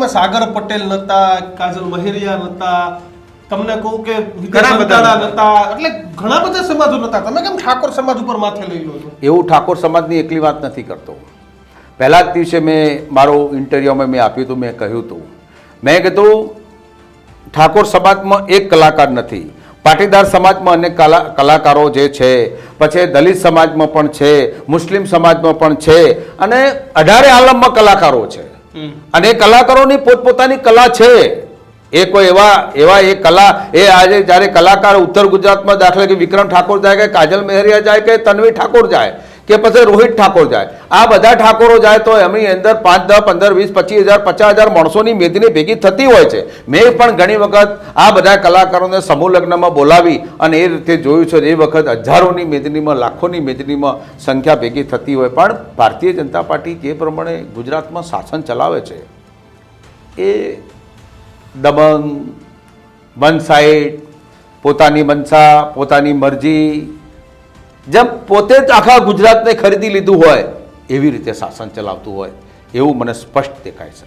સાગર પટેલ નતા, કાજલ મહેરિયા નતા, તમને કહું કે ઘણા બધા નતા, એટલે ઘણા બધા સમાજો નતા. તમે કેમ ઠાકોર સમાજ ઉપર માથે લઈ લો છો? એવું ઠાકોર સમાજની એકલી વાત નથી કરતો. પહેલા જ દિવસે મેં મારો ઇન્ટરવ્યુમાં મેં આપ્યું હતું, મેં કહ્યું હતું, મેં કીધું ઠાકોર સમાજમાં એક કલાકાર નથી, પાટીદાર સમાજમાં અનેક કલાકારો જે છે, પછી દલિત સમાજમાં પણ છે, મુસ્લિમ સમાજમાં પણ છે, અને 18 આલમમાં કલાકારો છે. અને એ કલાકારોની પોતપોતાની કલા છે. એ કોઈ એવા એ કલા એ આજે જ્યારે કલાકાર ઉત્તર ગુજરાતમાં દાખલા કે વિક્રમ ઠાકોર જાય કે કાજલ મહેરિયા જાય કે તન્વી ઠાકોર જાય કે પછી રોહિત ઠાકોર જાય, આ બધા ઠાકોરો જાય તો એમની અંદર 5, 10, 15, 20, 25,000, 50,000 માણસોની મેદની ભેગી થતી હોય છે. મેં પણ ઘણી વખત આ બધા કલાકારોને સમૂહ લગ્નમાં બોલાવી અને એ રીતે જોયું છે. એ વખત હજારોની મેદનીમાં, લાખોની મેદનીમાં સંખ્યા ભેગી થતી હોય. પણ ભારતીય જનતા પાર્ટી જે પ્રમાણે ગુજરાતમાં શાસન ચલાવે છે એ દબંગ, વન સાઇડ, પોતાની મનસા, પોતાની મરજી, જેમ પોતે જ આખા ગુજરાતને ખરીદી લીધું હોય એવી રીતે શાસન ચલાવતું હોય એવું મને સ્પષ્ટ દેખાય છે.